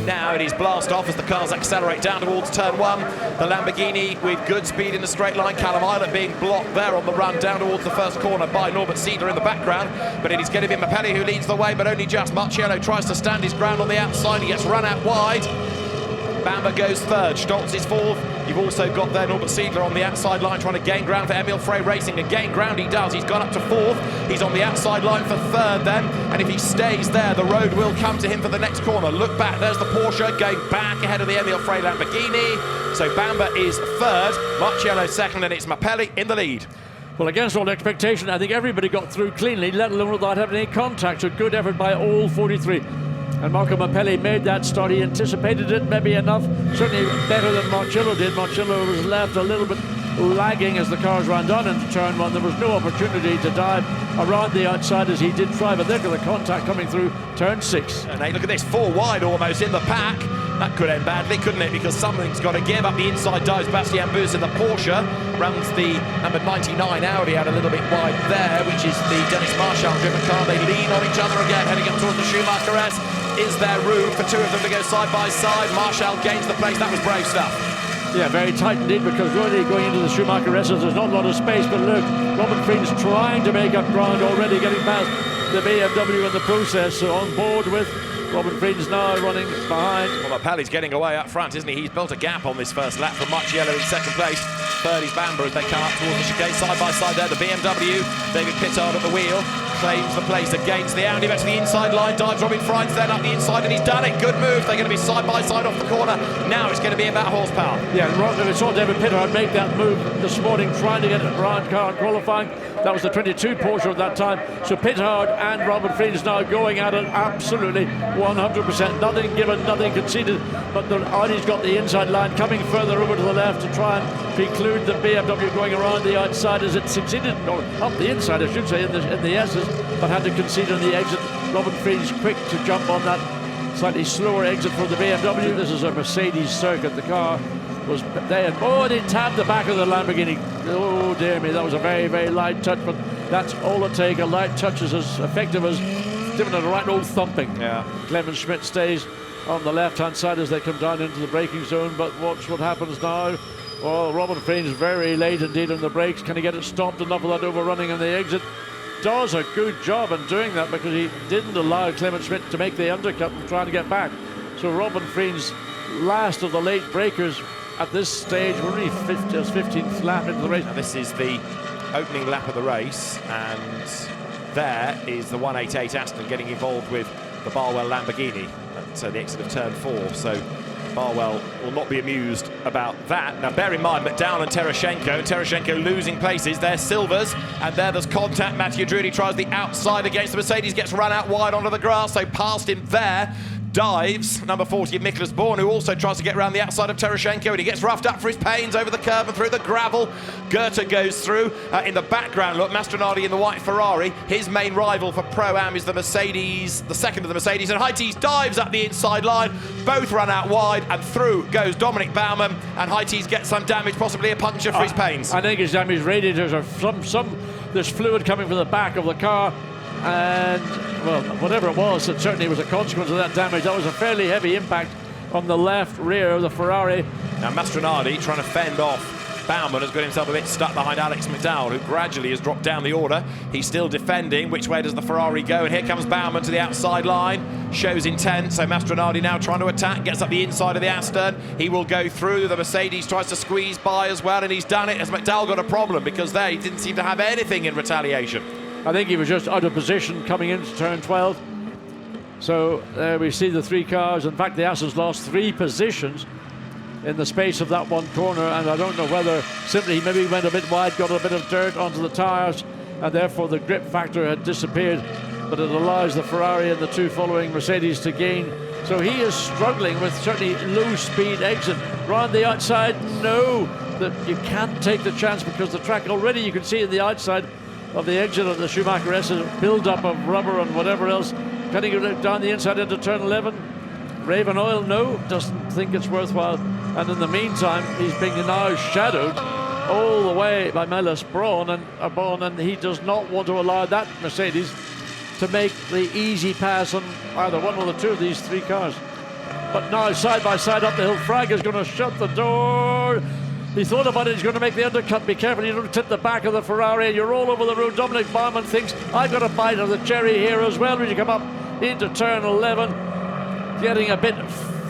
now it is blast off as the cars accelerate down towards turn 1. The Lamborghini with good speed in the straight line. Callum Islet being blocked there on the run down towards the first corner by Norbert Siedler in the background. But it is going to be Mapelli who leads the way, but only just. Marciello tries to stand his ground on the outside. He gets run out wide. Bamber goes third, Stoltz is fourth. You've also got there Norbert Siedler on the outside line trying to gain ground for Emil Frey Racing, and gain ground he does. He's gone up to fourth. He's on the outside line for third then, and if he stays there, the road will come to him for the next corner. Look back, there's the Porsche going back ahead of the Emil Frey Lamborghini. So Bamber is third, Marciello second, and it's Mapelli in the lead. Well, against all expectation, I think everybody got through cleanly, let alone without having any contact. So good effort by all 43. And Marco Mapelli made that start. He anticipated it maybe enough, certainly better than Marciello did. Marciello was left a little bit lagging as the cars ran down into turn 1. There was no opportunity to dive around the outside as he did try, but look at the contact coming through turn 6. And hey, look at this, 4 wide almost in the pack. That could end badly, couldn't it? Because something's got to give. Up the inside dives Bastien Bus in the Porsche. Runs the number 99 Audi out a little bit wide there, which is the Dennis Marshall driven car. They lean on each other again, heading up towards the Schumacher S. Is there room for two of them to go side by side? Marshall gains the place. That was brave stuff. Yeah, very tight indeed, because really going into the Schumacher S, there's not a lot of space. But look, Robin Fried's trying to make up ground already, getting past the BMW in the process. So on board with Robin Fried's now running behind. Well, Mapelli's getting away up front, isn't he? He's built a gap on this first lap from Marciello in second place. Third is Bamber as they come up towards the chicane. Side by side there, the BMW. David Pittard at the wheel. Claims the place against the Audi. Back to the inside line. Dives Robin Fried's then up the inside, and he's done it. Good move. They're going to be side by side off the corner. Now it's going to be about horsepower. Yeah, we saw David Pittard make that move this morning, trying to get a round car qualifying. That was the 22 Porsche at that time. So Pittard and Robin Fried is now going at it absolutely 100%. Nothing given, nothing conceded. But the Audi's got the inside line coming further over to the left to try and preclude the BMW going around the outside, as it succeeded, or up the inside, I should say, in the S's, but had to concede on the exit. Robin Fried's quick to jump on that slightly slower exit for the BMW. This is a Mercedes circuit. The car was there. Oh, they tabbed the back of the Lamborghini. Oh, dear me, that was a very, very light touch, but that's all it takes. A light touch is as effective as giving it a right old thumping. Yeah. Clemens Schmidt stays on the left-hand side as they come down into the braking zone, but watch what happens now. Well, Robin Fried is very late indeed on the brakes. Can he get it stopped enough without overrunning on the exit? Does a good job in doing that, because he didn't allow Clemens Schmidt to make the undercut and try to get back. So Robin Fried's last of the late breakers at this stage, we're really 15th lap into the race. Now this is the opening lap of the race, and there is the 188 Aston getting involved with the Barwell Lamborghini at the exit of turn 4. So Barwell will not be amused about that. Now bear in mind McDowell and Tereshchenko losing places. They're silvers, and there's contact. Mattia Drudi tries the outside against the Mercedes, gets run out wide onto the grass, so past him there. Dives number 40 of Nicholas Bourne, who also tries to get around the outside of Tereshchenko, and he gets roughed up for his pains over the curb and through the gravel. Goethe goes through. In the background, look, Mastronardi in the white Ferrari. His main rival for Pro-Am is the Mercedes, the second of the Mercedes, and Heighties dives up the inside line. Both run out wide, and through goes Dominic Baumann, and Heighties gets some damage, possibly a puncture for his pains. I think his damaged radiators are there's fluid coming from the back of the car, and well, whatever it was, it certainly was a consequence of that damage. That was a fairly heavy impact on the left rear of the Ferrari. Now Mastronardi, trying to fend off Baumann, has got himself a bit stuck behind Alex McDowell, who gradually has dropped down the order. He's still defending. Which way does the Ferrari go? And here comes Baumann to the outside line. Shows intent, so Mastronardi now trying to attack, gets up the inside of the Aston. He will go through. The Mercedes tries to squeeze by as well, and he's done it, as McDowell got a problem, because there he didn't seem to have anything in retaliation. I think he was just out of position coming into turn 12. So there we see the three cars. In fact, the Astons lost 3 positions in the space of that one corner, and I don't know whether simply he maybe went a bit wide, got a bit of dirt onto the tyres, and therefore the grip factor had disappeared, but it allows the Ferrari and the 2 following Mercedes to gain. So he is struggling with certainly low speed exit. Round the outside, no, that you can't take the chance, because the track already, you can see in the outside of the exit of the Schumacher S, a build-up of rubber and whatever else. Can he go down the inside into turn 11? Raven Oil, no, doesn't think it's worthwhile. And in the meantime, he's being now shadowed all the way by Melis Braun, and he does not want to allow that Mercedes to make the easy pass on either one or the 2 of these 3 cars. But now side by side up the hill, Frag is going to shut the door. He thought about it, he's going to make the undercut. Be careful you don't tip the back of the Ferrari. You're all over the road. Dominic Baumann thinks, I've got a bite of the cherry here as well when you come up into turn 11. Getting a bit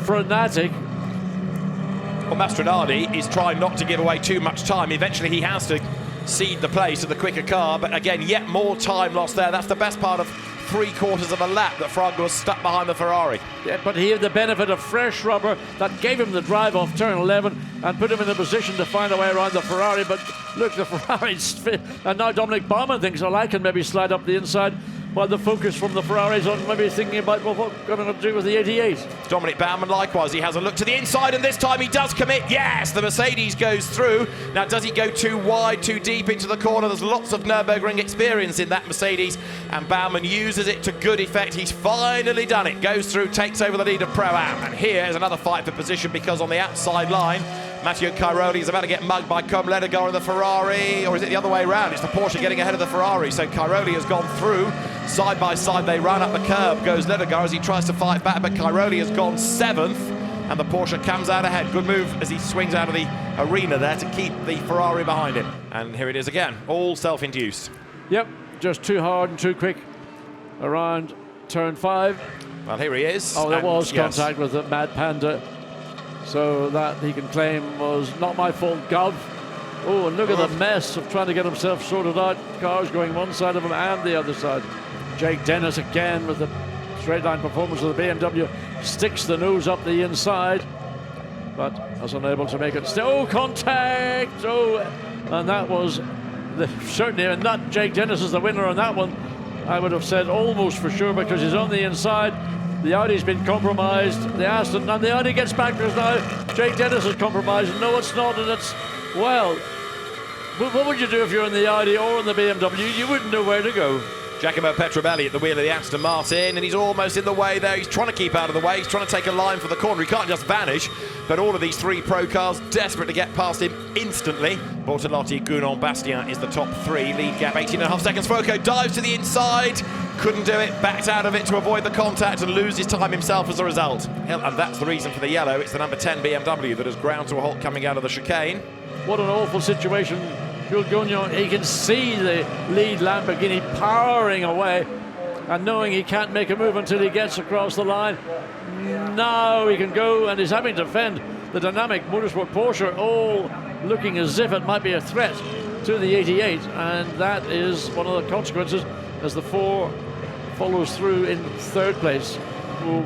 frenetic. Well, Mastronardi is trying not to give away too much time. Eventually he has to cede the place to the quicker car, but again, yet more time lost there. That's the best part of 3/4 of a lap that Frag was stuck behind the Ferrari. Yeah, but he had the benefit of fresh rubber that gave him the drive off turn 11 and put him in a position to find a way around the Ferrari. But look, the Ferrari's fit, and now Dominic Baumann thinks, well, I can maybe slide up the inside, while the focus from the Ferraris on maybe thinking about, well, what we're going to do with the 88. Dominic Baumann likewise, he has a look to the inside, and this time he does commit. Yes, the Mercedes goes through. Now, does he go too wide, too deep into the corner? There's lots of Nürburgring experience in that Mercedes, and Baumann uses it to good effect. He's finally done it. Goes through, takes over the lead of Pro-Am. And here is another fight for position, because on the outside line, Matteo Cairoli is about to get mugged by Com Ledegar in the Ferrari, or is it the other way around? It's the Porsche getting ahead of the Ferrari. So Cairoli has gone through. Side by side, they run up the curb. Goes Ledegar as he tries to fight back, but Cairoli has gone 7th, and the Porsche comes out ahead. Good move as he swings out of the arena there to keep the Ferrari behind him. And here it is again, all self-induced. Yep, just too hard and too quick around turn 5. Well, here he is. Oh, there was contact with the Mad Panda. So that he can claim was not my fault, Gov. Oh, and look at the mess of trying to get himself sorted out. Cars going one side of him and the other side. Jake Dennis again with the straight line performance of the BMW. Sticks the nose up the inside, but was unable to make it. Still contact! Oh, and that was certainly, and that Jake Dennis is the winner on that one. I would have said almost for sure, because he's on the inside. The Audi's been compromised. The Aston, and the Audi gets back because now Jake Dennis is compromised. No, it's not, and it's, well, what would you do if you're in the Audi or in the BMW? You wouldn't know where to go. Giacomo Petrobelli at the wheel of the Aston Martin, and he's almost in the way there. He's trying to keep out of the way. He's trying to take a line for the corner. He can't just vanish, but all of these 3 pro cars desperate to get past him instantly. Bortolotti, Gounon, Bastien is the top 3. Lead gap 18.5 seconds. Fuoco dives to the inside. Couldn't do it. Backed out of it to avoid the contact and loses time himself as a result. And that's the reason for the yellow. It's the number 10 BMW that has ground to a halt coming out of the chicane. What an awful situation. Jules Gounon, he can see the lead Lamborghini powering away and knowing he can't make a move until he gets across the line. Now he can go, and he's having to defend the dynamic Motorsport Porsche, all looking as if it might be a threat to the 88, and that is one of the consequences as the 4 follows through in 3rd place.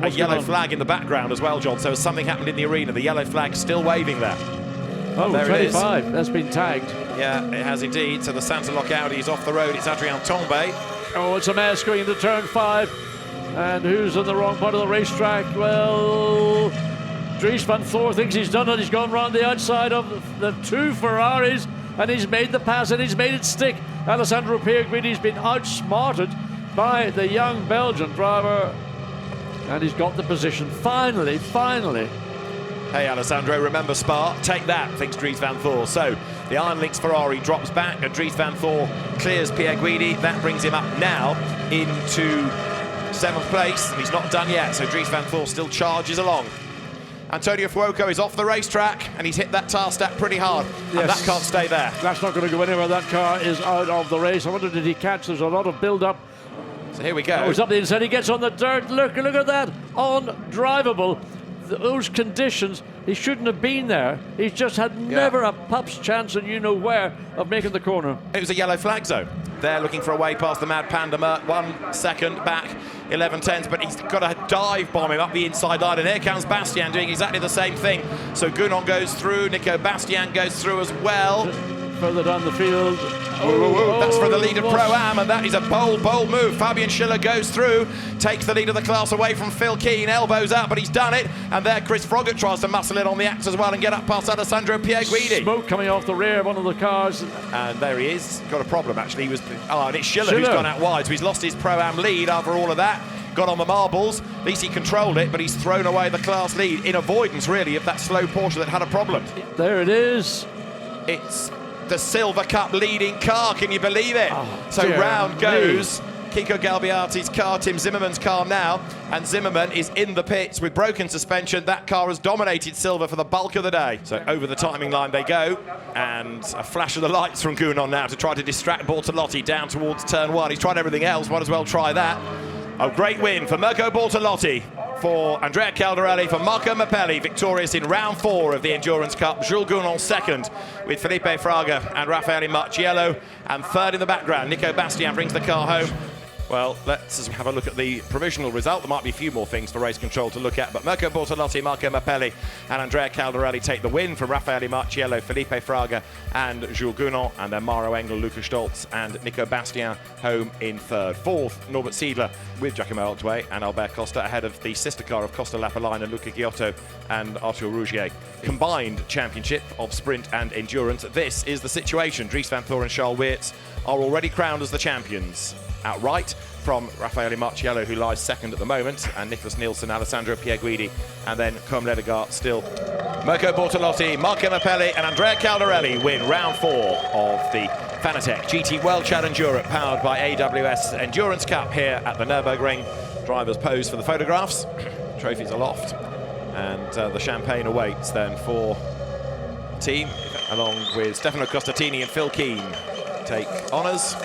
A yellow flag in the background as well, John, so has something happened in the arena. The yellow flag still waving there. Oh, there 25, that's been tagged. Yeah, it has indeed. So the Santa Loc Audi is off the road. It's Adrien Tombe. Oh, it's a mess going into turn 5. And who's in the wrong part of the racetrack? Well, Dries van Thor thinks he's done it. He's gone round the outside of the 2 Ferraris, and he's made the pass, and he's made it stick. Alessandro Pierguidi's been outsmarted by the young Belgian driver, and he's got the position. Finally. Hey, Alessandro, remember Spa? Take that, thinks Dries van Thor. So the Iron Lynx Ferrari drops back, and Dries van Thor clears Pierguidi. That brings him up now into 7th place, and he's not done yet. So Dries van Thor still charges along. Antonio Fuoco is off the racetrack, and he's hit that tar stack pretty hard. Yes. And that can't stay there. That's not going to go anywhere. That car is out of the race. I wonder, did he catch? There's a lot of build-up. So here we go. Oh, he's up the inside. He gets on the dirt. Look at that. Undrivable. Those conditions, he shouldn't have been there. He's just had never a pup's chance, and you know where, of making the corner. It was a yellow flag zone. They're looking for a way past the Mad Panda. 1 second back, 11 tenths, but he's got a dive bomb him up the inside line, and here comes Bastien doing exactly the same thing. So Gounon goes through, Nico Bastien goes through as well. Further down the field. That's for the lead of Pro-Am, and that is a bold move. Fabian Schiller goes through, takes the lead of the class away from Phil Keane, elbows out, but he's done it. And there Chris Froggatt tries to muscle in on the axe as well and get up past Alessandro Pierguidi. Smoke coming off the rear of one of the cars. And there he is. Got a problem, actually. And it's Schiller who's gone out wide, so he's lost his Pro-Am lead after all of that. Got on the marbles. At least he controlled it, but he's thrown away the class lead in avoidance, really, of that slow Porsche that had a problem. There it is. It's the Silver Cup leading car, can you believe it? Oh, so round goes Kiko Galbiati's car, Tim Zimmerman's car now, and Zimmerman is in the pits with broken suspension. That car has dominated Silver for the bulk of the day. So over the timing line they go, and a flash of the lights from Gounon now to try to distract Bortolotti down towards turn 1. He's tried everything else, might as well try that. A great win for Mirko Bortolotti, for Andrea Caldarelli, for Marco Mappelli, victorious in round 4 of the Endurance Cup. Jules Gounon second, with Felipe Fraga and Raffaele Marciello, and third in the background, Nico Bastian brings the car home. Well, let's have a look at the provisional result. There might be a few more things for race control to look at, but Mirko Bortolotti, Marco Mappelli and Andrea Caldarelli take the win from Raffaele Marciello, Felipe Fraga and Jules Gounon, and then Maro Engel, Luca Stolz and Nico Bastian home in third. Fourth, Norbert Siedler with Giacomo Altway and Albert Costa, ahead of the sister car of Costa Lapalainen, Luca Giotto and Arthur Rougier. Combined championship of sprint and endurance. This is the situation. Dries van Thor and Charles Weerts are already crowned as the champions. Outright from Raffaele Marciello, who lies second at the moment, and Nicholas Nielsen, Alessandro Pierguidi, and then Côme Ledegaard still. Mirko Bortolotti, Marco Mappelli and Andrea Caldarelli win round 4 of the Fanatec GT World Challenge Europe, powered by AWS Endurance Cup here at the Nürburgring. Drivers pose for the photographs, trophies aloft, and the champagne awaits then for the team, along with Stefano Costatini and Phil Keane take honours.